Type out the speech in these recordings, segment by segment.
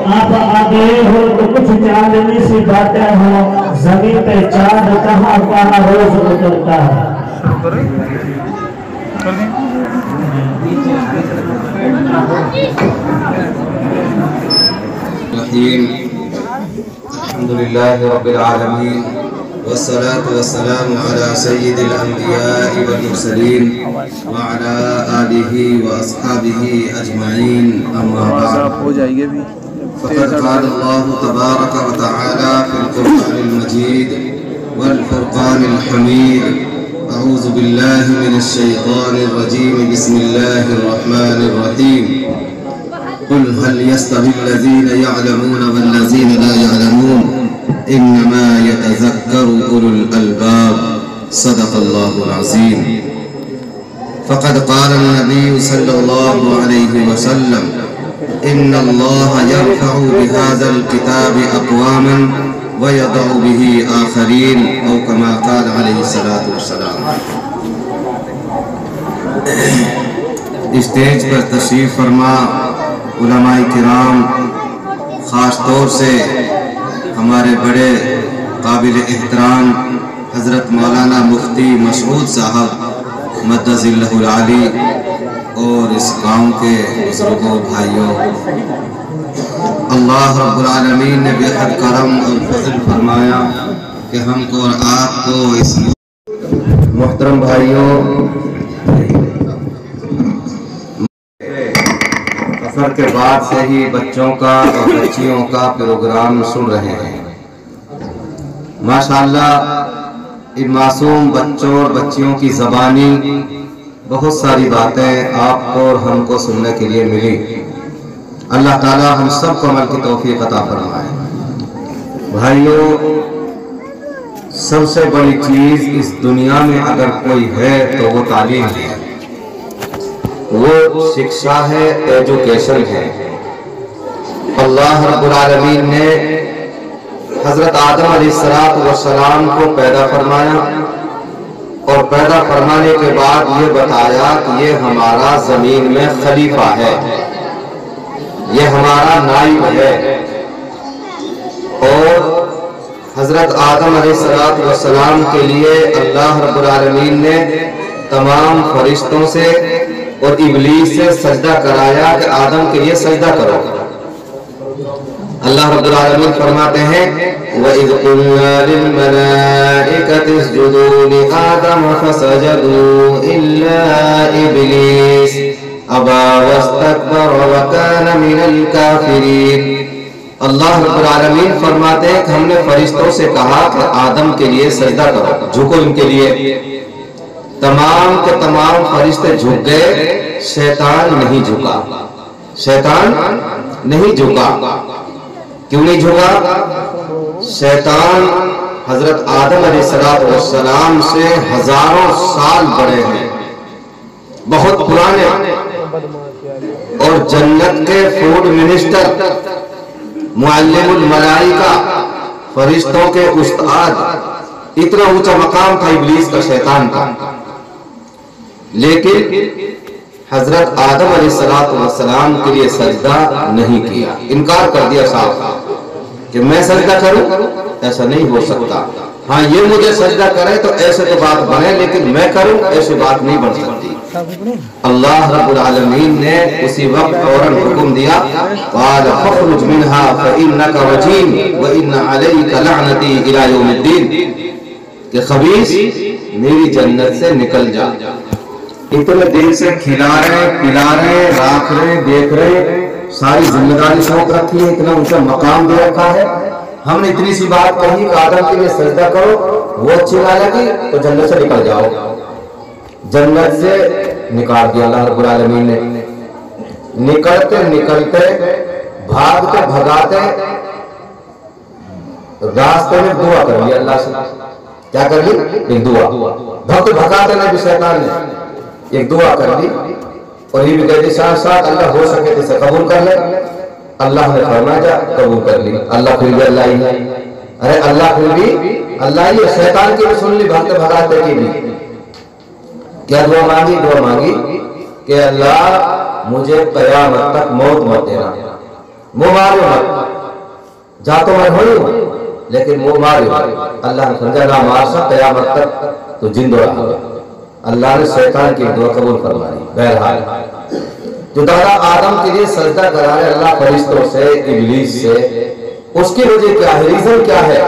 آپ آ گئے ہو تو کچھ چاندنی سی باتیں ہو، زمین پہ چاند کہاں کہاں روز اترتا ہے۔ الحمد لله رب العالمين والصلاة والسلام على سيد الأنبياء والمرسلين وعلى آله وأصحابه أجمعين أما بعد فقد قال الله تبارك وتعالى في القرآن المجيد والفرقان الحميد أعوذ بالله من الشيطان الرجيم بسم الله الرحمن الرحيم قل هل يستوي الذين يعلمون والذين لا يعلمون إنما يتذكر أولو الألباب صدق الله العظيم فقد قال النبي صلى الله عليه وسلم إن الله يرفع بهذا الكتاب أقواما ويضع به آخرين أو كما قال عليه الصلاة والسلام۔ اسٹیج پر تشریف فرما علماء کرام، خاص طور سے ہمارے بڑے قابل احترام حضرت مولانا مفتی مسعود صاحب مدظ اللہ العالی، اور اس گاؤں کے بزرگوں بھائیوں، اللہ رب العالمین نے بے حد کرم اور فضل فرمایا کہ ہم کو اور آپ کو اس محترم بھائیوں سفر کے بعد سے ہی بچوں کا اور بچیوں کا پروگرام سن رہے ہیں۔ ماشاءاللہ ان معصوم بچوں اور بچیوں کی زبانی بہت ساری باتیں آپ کو اور ہم کو سننے کے لیے ملی۔ اللہ تعالی ہم سب کو عمل کی توفیق عطا فرمائے۔ بھائیوں، سب سے بڑی چیز اس دنیا میں اگر کوئی ہے تو وہ تعلیم ہے، وہ شکشا ہے، ایجوکیشن ہے۔ اللہ رب العالمین نے حضرت آدم علیہ السلام کو پیدا فرمایا، اور پیدا فرمانے کے بعد یہ بتایا کہ یہ ہمارا زمین میں خلیفہ ہے، یہ ہمارا نائب ہے۔ اور حضرت آدم علیہ السلام کے لیے اللہ رب العالمین نے تمام فرشتوں سے اور ابلیس سے سجدہ کرایا کہ آدم کے لیے سجدہ کرو۔ اللہ رب العالمین فرماتے ہیں وَإِذْ قُلْنَا لِلْمَلَائِكَةِ اسْجُدُوا لِآدَمَ فَسَجَدُوا إِلَّا إِبْلِيسَ أَبَى وَاسْتَكْبَرَ وَكَانَ مِنَ الْكَافِرِينَ۔ اللہ رب العالمین فرماتے ہیں کہ ہم نے فرشتوں سے کہا کہ آدم کے لیے سجدہ کرو، جھکو ان کے لیے۔ تمام کے تمام فرشتے جھک گئے، شیطان نہیں جھکا، شیطان نہیں جھکا۔ کیوں نہیں جھکا؟ شیطان حضرت آدم علیہ السلام سے ہزاروں سال بڑے ہیں، بہت پرانے، اور جنت کے فوڈ منسٹر، معلم الملائکہ، فرشتوں کے استاد، اتنا اونچا مقام تھا ابلیس کا، شیطان کا۔ لیکن حضرت آدم علیہ السلام کے لیے سجدہ نہیں کیا، انکار کر دیا صاحب کہ میں سجدہ کروں، ایسا نہیں ہو سکتا۔ ہاں یہ مجھے سجدہ کرے تو ایسے تو بات بنے، لیکن میں کروں ایسی بات نہیں بن سکتی۔ اللہ رب العالمین نے اسی وقت فوراً حکم دیا قال فاخرج منها فإنك رجيم وإن عليك لعنتي إلى يوم الدين، کہ خبیث میری جنت سے نکل جا۔ اتنے دن سے کھلا رہے، پلا رہے، راکھ رہے، دیکھ رہے، ساری ذمہ داری سونپ رکھی ہے، اتنا اونچا مقام دے رکھا ہے۔ ہم نے اتنی سی بات کہی کہ آدم کے لیے سجدہ کرو، وہ اچھی نہ لگی تو جنت سے نکل جاؤ۔ جنت سے نکال دیا اللہ رب العالمین نے۔ نکلتے نکلتے، بھاگتے بھگاتے، راستے میں دعا کر لی اللہ سے۔ کیا کر لی؟ ایک دعا۔ بھگتے بھگاتے نبی شیطان نے ایک دعا کر دی، اور یہ بھی کہتی ساتھ ساتھ اللہ ہو سکے تو اسے قبول کر لے۔ اللہ نے فرمایا جا قبول کر لی۔ اللہ پھر بھی اللہ ہی ہے، ارے اللہ پھر بھی اللہ ہی ہے۔ شیطان کی بھی سن لی، بھگتے بھگاتے کی بھی۔ کیا دعا مانگی؟ دعا مانگی کہ اللہ مجھے قیامت تک موت مت دینا، منہ مارے مت، جا تو میں ہوئی ہوں لیکن منہ مارے مت۔ اللہ نے سمجھا نہ مارسا قیامت تک تو زندہ رہا گا۔ اللہ نے شیطان کی دعا قبول فرمائی۔ بہرحال جو دادا آدم کے لیے سجدہ کرا ہے اللہ فرشتوں سے، ابلیس سے، اس کی وجہ کیا ہے؟ ریزن کیا ہے؟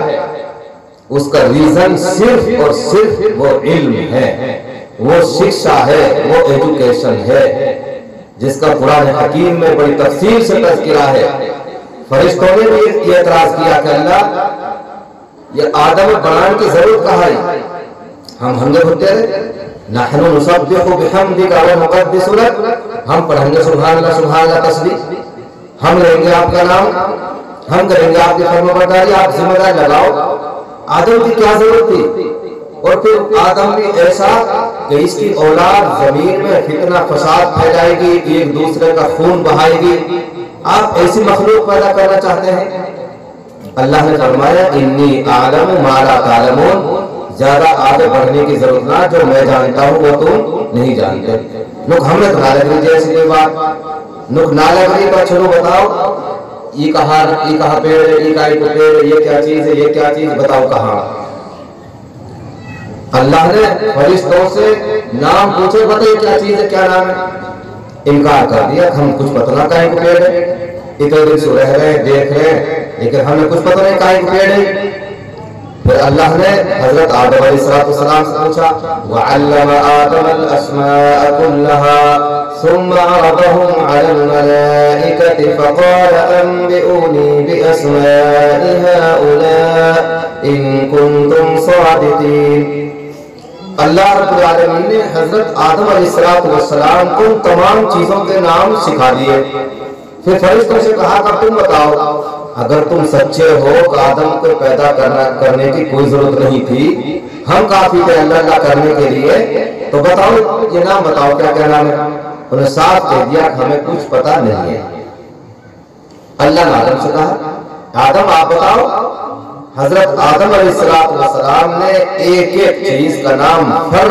اس کا ریزن صرف اور صرف وہ علم ہے، وہ شکشا ہے، وہ ایجوکیشن ہے، جس کا قرآن حکیم میں بڑی تفصیل سے تذکرہ ہے۔ فرشتوں نے بھی یہ اعتراض کیا کہ اللہ یہ آدم بنانے کی ضرورت کہاں ہے؟ ہم نے ہوتے رہے نحن نسبح بحمدک ونقدس لک، ہم پڑھیں گے سبحان اللہ تسبیح، ہم لیں گے آپ کا نام، ہم کریں گے آپ کی فرمانبرداری، آپ ذمہ داری لگاؤ۔ آدم کی کیا ضرورت تھی؟ اور پھر آدم بھی ایسا کہ اس کی اولاد زمین میں فتنہ فساد پھیلائے گی، ایک دوسرے کا خون بہائے گی، آپ ایسی مخلوق پیدا کرنا چاہتے ہیں؟ اللہ نے فرمایا انی اعلم ما لا تعلمون، زیادہ آگے بڑھنے کی ضرورت نہ، جو میں جانتا ہوں وہ تم نہیں جانتے۔ لوگ ہم نے بنا لگی جیسی کوئی بات، لوگ نہ لگی پر چلو بتاؤ یہ کہاں پیڑ ہے، یہ کہاں پیڑ ہے، یہ کیا چیز ہے، یہ کیا چیز، بتاؤ کہاں؟ اللہ نے فرشتوں سے نام پوچھے، بتائیے کیا چیز ہے، کیا نام ہے؟ انکار کر دیا، ہم کچھ پتہ نہ کہیں کو پیڑ ہے، اتنے دن سے رہ رہے ہیں دیکھ رہے ہیں لیکن ہمیں کچھ پتہ نہیں کہیں کو پیڑ ہے۔ پھر اللہ نے حضرت آدم علیہ السلام سے پوچھا وَعَلَّمَ آدَمَ الْأَسْمَاءَ كُلَّهَا ثُمَّ عَرَضَهُمْ عَلَى الْمَلَائِكَةِ فَقَالَ أَنبِئُونِي بِأَسْمَاءِ هَؤُلَاءِ إِن كُنتُمْ صَادِقِينَ۔ اللہ رب العالمین نے حضرت آدم علیہ السلام کو تمام چیزوں کے نام سکھا دیے۔ پھر فرشتوں سے کہا کہ تم بتاؤ اگر تم سچے ہو کہ آدم کو پیدا کرنے کی کوئی ضرورت نہیں تھی، ہم کافی تھے اللہ کرنے کے لیے، تو بتاؤ یہ نام بتاؤ کیا کیا نام ہے؟ انہوں نے صاف کہہ دیا کہ ہمیں کچھ پتہ نہیں ہے۔ اللہ نے آدم سے کہا آدم آپ بتاؤ۔ حضرت آدم علیہ السلام نے ایک ایک چیز کا نام فر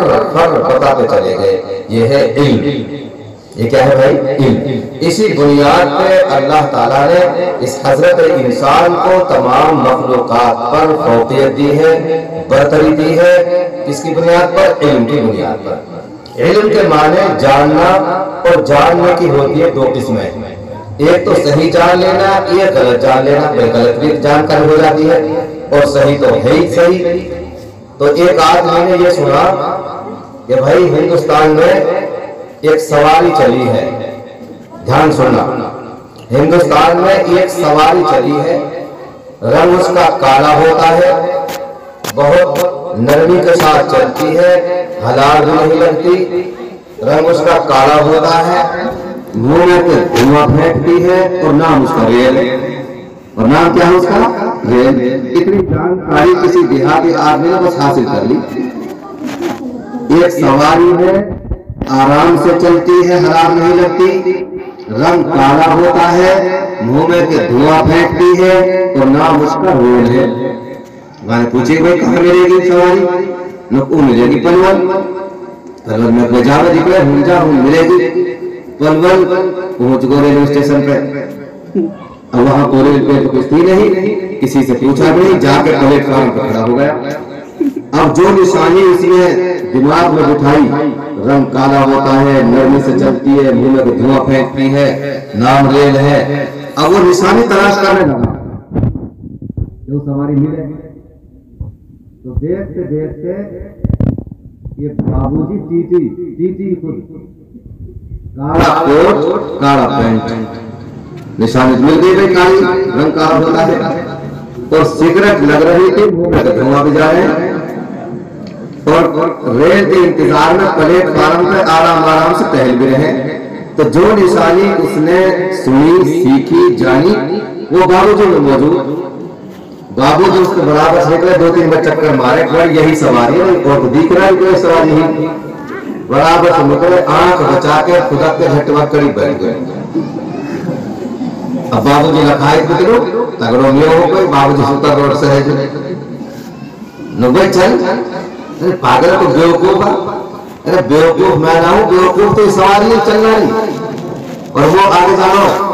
بتاتے چلے گئے۔ یہ ہے علم۔ یہ کیا ہے بھائی؟ علم۔ اسی بنیاد پہ اللہ تعالیٰ نے اس حضرت انسان کو تمام مخلوقات پر فوقیت دی ہے، برتری دی ہے۔ اس کی بنیاد پر؟ علم کی بنیاد پر۔ علم کے معنی جاننا، اور جاننے کی ہوتی ہے دو قسمیں، ایک تو صحیح جان لینا، ایک غلط جان لینا۔ غلط بھی جانکاری ہو جاتی ہے اور صحیح تو ہے ہی صحیح۔ تو ایک آدمی نے یہ سنا کہ بھائی ہندوستان میں ایک سواری چلی ہے، دھیان سننا، ہندوستان میں ایک سواری چلی ہے، رنگ اس کا کالا ہوتا ہے، بہت نرمی کے ساتھ چلتی ہے، حلال بھی نہیں لگتی، رنگ اس کا کالا ہوتا ہے، منہ میں دھواں پھینکتی ہے، اور نام اس کا ریل ہے۔ اور نام کیا ہے اس کا؟ ریل۔ اتنی جانکاری کسی دیہاتی آدمی نے بس حاصل کر لی۔ ایک سواری ہے، آرام سے چلتی ہے، حرام نہیں لگتی، رنگ کالا ہوتا ہے، منہ میں کے دھواں پھینکتی ہے، اور نام اس کا ریل ہے۔ میں نے پوچھے بھائی کہاں ملے گی سواری؟ نقو ملے گی پلول۔ پلول میں اپنے جاوے نکلے، ہنجا ہوں ملے گی پلول۔ پہنچ گئے ریلوے اسٹیشن پہ، اب وہاں کو ریل پہ تو کچھ تھی نہیں، کسی سے پوچھا بھی نہیں، جا کے پلیٹ فارم پہ کھڑا ہو گیا۔ اب جو نشانی اس نے دماغ میں بٹھائی، رنگ کالا ہوتا ہے، نرمی سے چلتی ہے، منہ میں دھواں پھینکتی ہے، نام ریل ہے، اب وہ نشانی تلاش کرنے لگا جو سواری ملے۔ تو دیکھتے دیکھتے یہ بابو جی ٹی خود کالا کوٹ کالا پینٹ، نشانی مل گئی بھائی، کالی رنگ کالا ہوتا ہے، اور سگریٹ لگ رہی تھی، منہ میں دھواں بھی جا رہے ہیں، اور ریل کے انتظار میں پلیٹ فارم پہ آرام سے ٹہل بھی رہے۔ تو جو نشانی اس نے سنی، سیکھی، جانی، وہ بابو جی میں موجود۔ بابو جی اس کے برابر سے نکلے، دو تین بار چکر مارے، یہی سواری ہے، اور تو دیکھ رہا ہے کوئی سواری نہیں، برابر سے نکلے، آنکھ بچا کے خدا کے جھٹوا کڑی بیٹھ گئے۔ اب بابو جی لکھائی پکڑو تگڑوں میں ہو کوئی، بابو جی سوتا روڈ سے ہے جو نبھائی چل پاگل تو بیوقوف ہے، ارے بیوقوف میں نہ ہوں، بیوقوف تو سواری ہے چلنا نہیں، اور وہ آگے جانو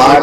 8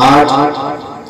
8।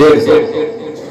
150।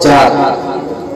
4।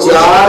4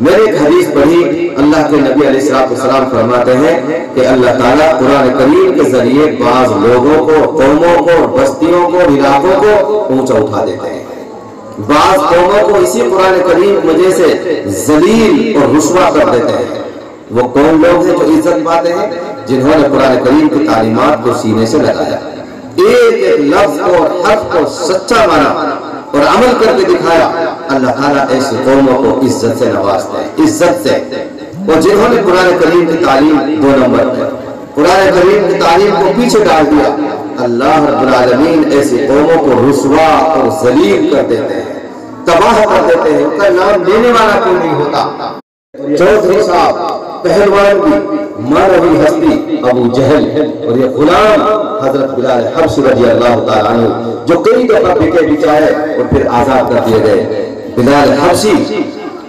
میرے ایک حدیث پڑھی، اللہ کے نبی علیہ السلام فرماتے ہیں کہ اللہ تعالیٰ قرآن کریم کے ذریعے بعض لوگوں کو، قوموں کو، بستیوں کو، علاقوں کو اونچا اٹھا دیتے ہیں، بعض قوموں کو اسی قرآن کریم کی وجہ سے ذلیل اور رسوا کر دیتے ہیں۔ وہ کون لوگ ہیں جو عزت پاتے ہیں؟ جنہوں نے قرآن کریم کی تعلیمات کو سینے سے لگایا، ایک ایک لفظ کو اور حرف کو سچا مانا اور عمل کر کے دکھایا۔ اللہ تعالیٰ ایسی قوموں کو عزت سے نوازتے ہیں، عزت سے۔ اور جنہوں نے قرآن کریم کی تعلیم 2 نمبر پہ، قرآن کریم کی تعلیم کو پیچھے ڈال دیا، اللہ رب العالمین ایسی قوموں کو رسوا اور ذلیل کر دیتے ہیں، تباہ کر دیتے ہیں۔ ان کا نام لینے والا کیوں نہیں ہوتا؟ چودھری صاحب پہلوان کی مانوی ہستی ابو جہل اور یہ غلام حضرت بلال حبشی رضی اللہ تعالیٰ عنہ جو کئی دفعہ بکے بچائے اور پھر آزاد کر دیے گئے۔ بلال حبشی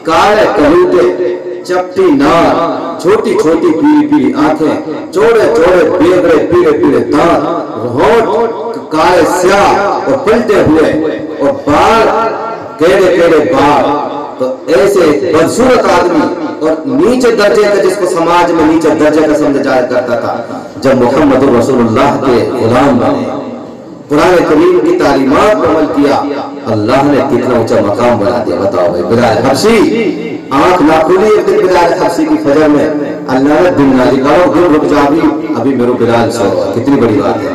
کالے کلوٹے، چپٹی نار، چھوٹی چھوٹی پیلی پیلی آنکھیں، چوڑے چوڑے بیگڑے پیلے پیلے دانت، ہونٹ کالے سیاہ اور پلٹے ہوئے اور بال کیڑے کیڑے بال، تو ایسے بدصورت آدمی اور نیچے درجے کا، جس کو سماج میں نیچے درجے کا سمجھا جایا کرتا تھا، جب محمد رسول اللہ کے غلام بنے، قرآن کریم کی تعلیمات پر عمل کیا، اللہ نے کتنا اونچا مقام بنا دیا۔ بتاؤ بھائی، بلال حبشی آنکھ نہ کھلی ایک دن بلال حبشی کی فجر میں، اللہ نے دن نہ نکالو، دن رک جا، ابھی میرے بلال سو رہا۔ کتنی بڑی بات ہے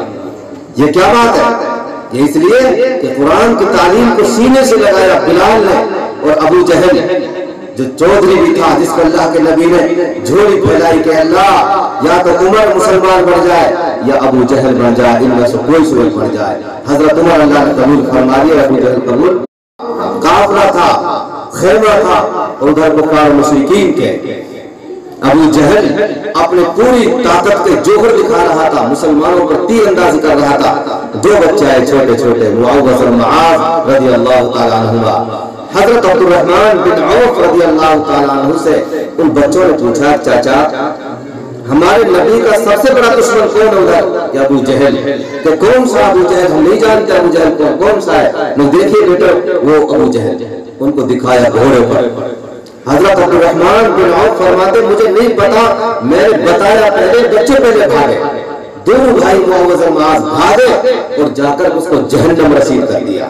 یہ، کیا بات ہے؟ یہ اس لیے کہ قرآن کی تعلیم کو سینے سے لگایا بلال نے۔ اور ابو جہل جو چودھری بھی تھا، جس کو اللہ کے نبی نے جھولی پھیلائی کہ اللہ یا تو عمر مسلمان بن جائے یا ابو جہل بن جائے، ان میں سے کوئی صورت بن جائے۔ حضرت عمر اللہ نے قبول فرما لیا، ابو جہل قبول۔ قافلہ تھا، خیمہ تھا، ادھر کفار مشرکین کے، ابو جہل اپنے پوری طاقت کے جوہر دکھا رہا تھا، مسلمانوں پر تیر اندازی کر رہا تھا۔ 2 بچے آئے چھوٹے چھوٹے، معوذ اور معاذ رضی اللہ تعالیٰ عنہما۔ حضرت عبد الرحمن بن عوف رضی اللہ تعالیٰ عنہ سے ان بچوں نے پوچھا، چاچا ہمارے نبی کا سب سے بڑا دشمن کون ہوگا؟ کہ ابو جہل۔ کہ کون سا ابو جہل؟ ہم نہیں جانتے ابو جہل کون سا ہے۔ میں دیکھیے بیٹا، وہ ابو جہل، ان کو دکھایا گھوڑے پر۔ حضرت عبد الرحمن بن عوف فرماتے مجھے نہیں پتا، میں نے بتایا پہلے، بچے پہلے بھاگے، دونوں بھائی معوذ اور معاذ بھاگے اور جا کر اس کو جہنم رسید کر دیا۔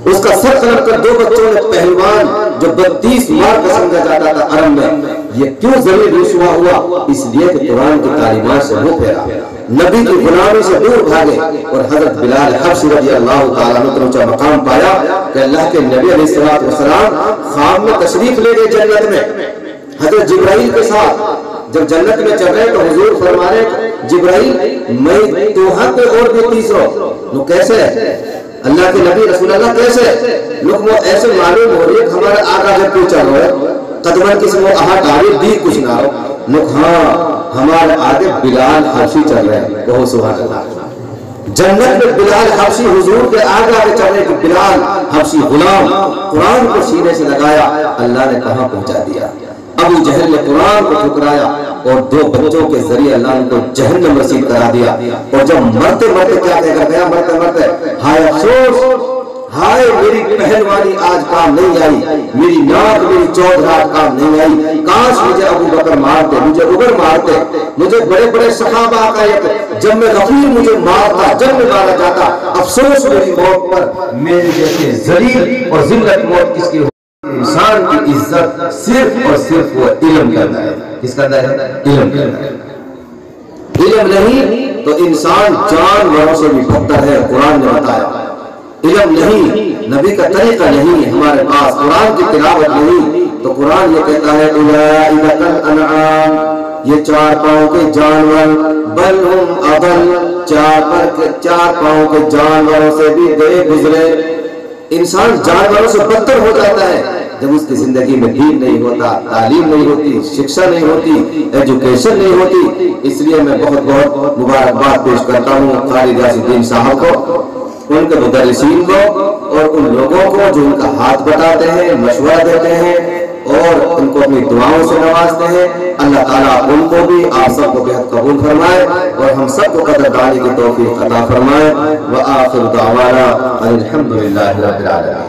اس کا سر قلم کر 2 بچوں نے پہلوان جو 32 مار کا سمجھا جاتا تھا عرب میں، یہ کیوں ذلیل رسوا ہوا؟ اس لیے کہ قرآن کی تعلیمات سے منہ پھیرا، نبی کی غلامی سے دور بھاگے۔ اور حضرت بلال حبشی رضی اللہ تعالیٰ عنہ اونچا مقام پایا کہ اللہ کے نبی علیہ السلام خواب میں تشریف لے گئے جنت میں حضرت جبرائیل کے ساتھ۔ جب جنت میں چل رہے تو حضور فرما رہے، جبرائیل میں تو حق پہ اور بھی 300۔ کیسے اللہ کے نبی رسول اللہ کیسے؟ لوگ وہ ایسے معلوم ہو رہی ہے کہ ہمارے آقا جب کیوں چل رہے قدمن کسی وہ آہا تعریف دی کچھ نہ ہو، لوگ ہاں ہمارے آگے بلال حبشی چل رہے ہیں۔ بہت سبحان اللہ، جنت میں بلال حبشی حضور کے آگے چل رہے کہ بلال حبشی غلام قرآن کو سینے سے لگایا، اللہ نے کہاں پہنچا دیا۔ ابو جہل نے قرآن کو ٹھکرایا اور 2 بچوں کے ذریعے اللہ نے کو جہنم رسید کرا دیا۔ اور جب مرتے مرتے کیا کہہ کر گیا، مرتے مرتے ہائے افسوس، ہائے میری پہلوانی آج کام نہیں آئی، میری ناک میری چودھرات کام نہیں آئی، کاش مجھے ابو بکر مارتے، مجھے عمر مارتے، مجھے بڑے بڑے صحابہ کا ایک جب میں غفیر مجھے مارتا، جب میں مارا جاتا، افسوس میری موت پر، میرے جیسے ذلیل اور ذلت موت کس کی؟ انسان کی عزت صرف اور صرف وہ علم کرتا ہے۔ کس کرتا ہے؟ علم کرتا ہے۔ علم نہیں تو انسان جانوروں سے بھی بدتر ہے، قرآن نے بتایا۔ علم نہیں، نبی کا طریقہ نہیں، ہمارے پاس قرآن کی تلاوت نہیں، تو قرآن یہ کہتا ہے اولئک الانعام، یہ 4 پاؤں کے جانور، بل ہم اضل، 4 پاؤں کے جانوروں سے بھی گئے گزرے۔ انسان جانوروں سے بدتر ہو جاتا ہے جب اس کی زندگی میں دین نہیں ہوتا، تعلیم نہیں ہوتی، شکشا نہیں ہوتی، ایجوکیشن نہیں ہوتی۔ اس لیے میں بہت بہت مبارکباد پیش کرتا ہوں قاری غازی الدین صاحب کو، ان کے مدرسین کو اور ان لوگوں کو جو ان کا ہاتھ بٹاتے ہیں، مشورہ دیتے ہیں اور ان کو اپنی دعاؤں سے نوازتے ہیں۔ اللہ تعالیٰ ان کو بھی آپ سب کو بہت قبول فرمائے اور ہم سب کو قدردانی کی توفیق عطا فرمائے۔ وآخر دعوانا الحمدللہ رب العالمین۔